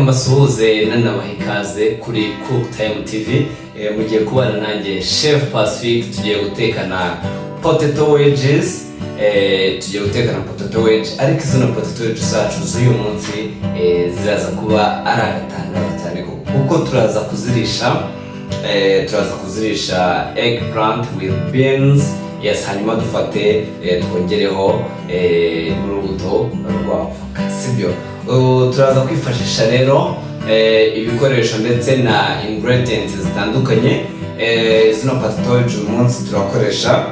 mbasuhuze nanabaha ikaze kuri Cook Time TV. Mugiye kubana nanjye Chef Pacific. Tugiye gutekana potato wedges. Potato wedge, ariko izo potato wedges zacu z'uyu munsi ziraza kuba ari agatangaza cyane kuko turaza kuzirisha eggplant with beans. Yes, hanyuma dufate twongereho urubuto rw'avoka, sibyo? Turaza kwifashisha rero ibikoresho ndetse na ingredients zitandukanye. Zino potato wedges uyu munsi turakoresha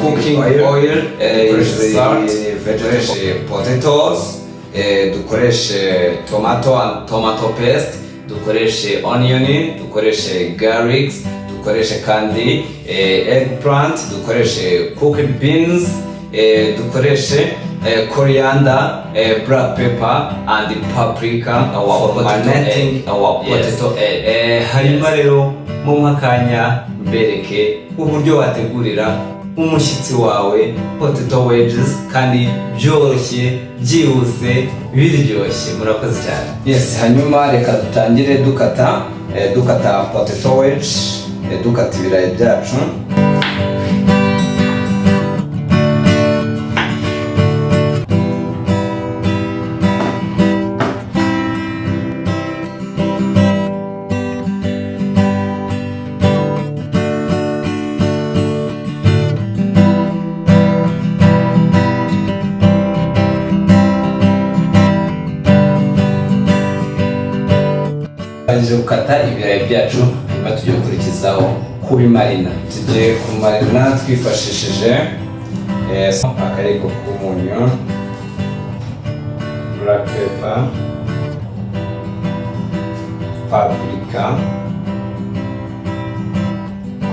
cooking oil, dukoreshe potatoes, dukoreshe tomato paste, dukoreshe onion, dukoreshe garlic, dukoreshe kandi eggplant, dukoreshe cooked beans, dukoreshe coriander, black pepper and paprika for marinating our potato egg. Hanyuma rero mu makanya mbereke uburyo wategurira umushyitsi wawe potato wedges kandi byoroshye, byihuse, biryoshye. Murakoze cyane. Yes, hanyuma reka dutangire dukata potato wedges, dukata ibirayi byacu. Gukata ibirayi byacu, hanyuma tugiye gukurikizaho kubimarina. Tugiye kumarina twifashishije akariko k'umunyu, black pepper, paprika,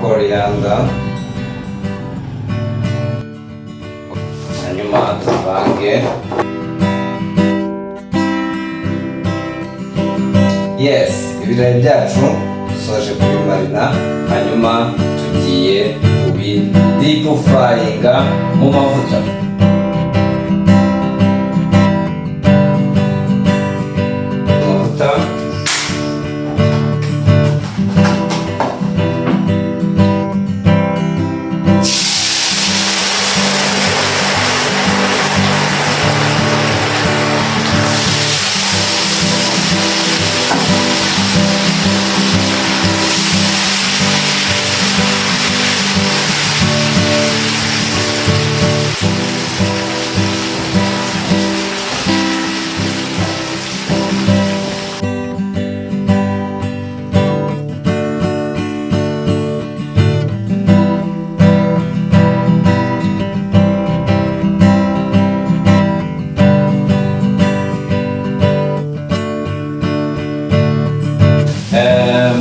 coriander, hanyuma tuvange. Yes, ibirayi byacu dusoje kubimarina, hanyuma tugiye deep frying mu mavuta.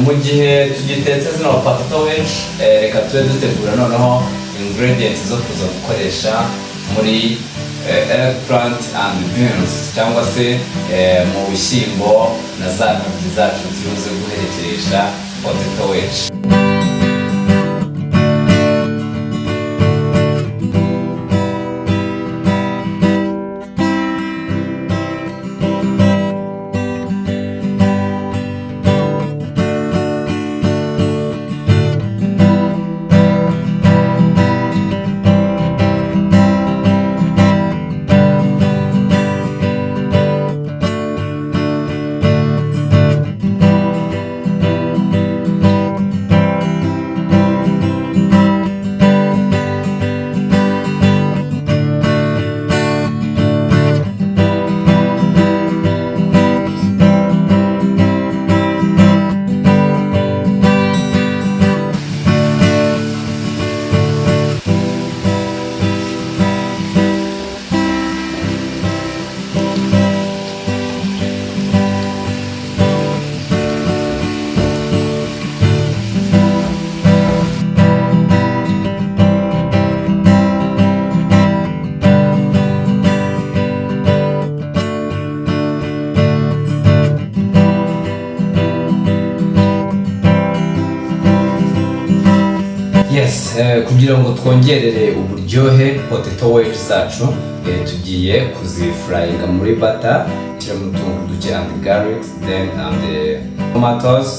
Mu gihe tugitetse zino potato wedges, reka tube dutegura noneho ingredients zo kuza gukoresha muri eggplant and beans, cyangwa se mu bishyimbo na za ntoryi zacu tuze guherekeresha potato wedges. kugira ngo twongerere uburyohe potato wedges zacu, tugiye kuzifryinga muri butter, shyiramo utuntu duke and garlic, then and the tomatoes.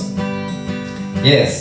Yes.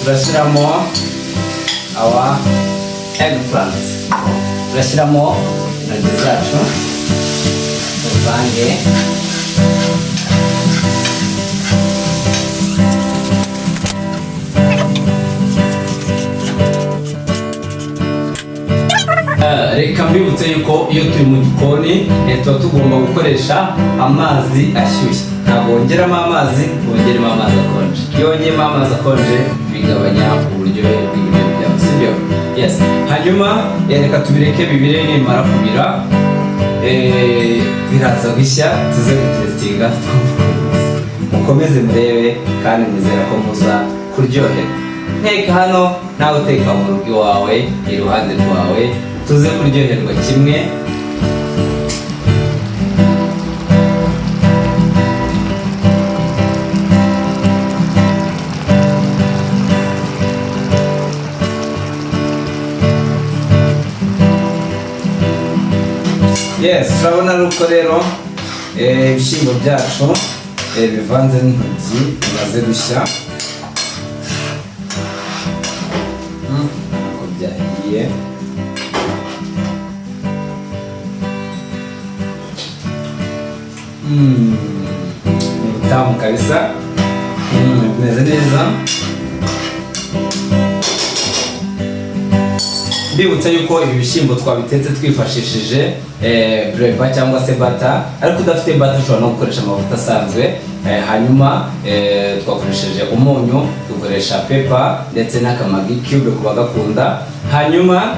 turashyiramo our eggplant, turashyiramo intoryi zacu tuvange. Reka mbibutse yuko iyo turi mu gikoni tuba tugomba gukoresha amazi ashyushye, ntabwo wongeramo amazi wongeremo amazi akonje. Iyo wongeyemo amazi akonje bigabanya uburyohe bw'ibiryo byawe, sibyo? Yes. Hanyuma reka tubireke bibire, nimara kubira biraza gushya tuze gutestinga. Mukomeze murebe kandi nizera ko muza kuryohera. Nteka hano nawe uteka mu rugo iwawe iruhande rwawe, tuze kuryoherwa kimwe. Yes, turabona uko rero ibishyimbo byacu bivanze n'intoryi bimaze gushya. Uko byahiye. Ni bitamu kabisa. Bimeze neza. Mbibutsa yuko ibi bishyimbo twabitetse twifashishije blender cyangwa se butter, ariko udafite butter ushobora no gukoresha amavuta asanzwe. Hanyuma twakoresheje umunyu, dukoresha pepper ndetse n'akamagi cube ku bagakunda. Hanyuma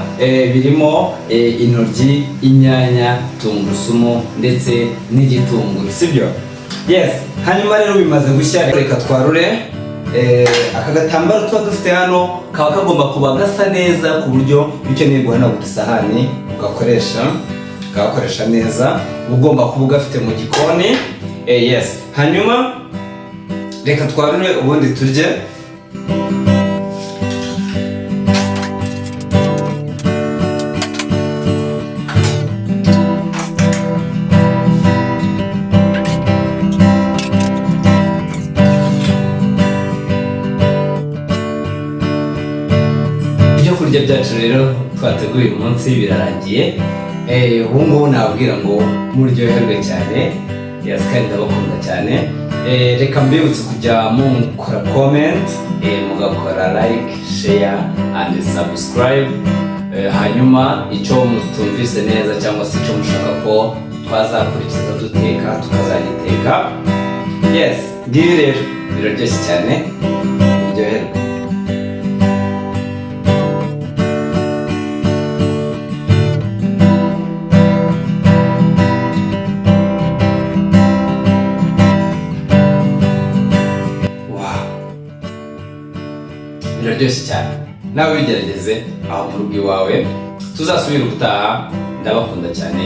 birimo intoryi, inyanya, tungurusumu ndetse n'igitunguru, sibyo? Yes, hanyuma rero bimaze gushya, reka twarure. Aka gatambaro tuba dufite hano kaba kagomba kuba gasa neza ku buryo iyo ukeneye guhanagura isahani ugakoresha neza, ugomba kuba ugafite mu gikoni. Yes, hanyuma reka twarure ubundi turye. Ibyo byacu rero twateguye uyu munsi birarangiye. Ubu ngubu nababwira ngo muryoherwe cyane. Yes, kandi ndabakunda cyane. Reka mbibutse kujya mukora comment, mugakora like, share and subscribe. Hanyuma icyo mutumvise neza cyangwa se icyo mushaka ko twazakurikiza duteka tukazagiteka. Yes, ngibi rero biraryoshye cyane. Muryoherwe. Biraryoshye cyane. Nawe bigerageze aho mu rugo iwawe. Tuzasubira ubutaha. Ndabakunda cyane.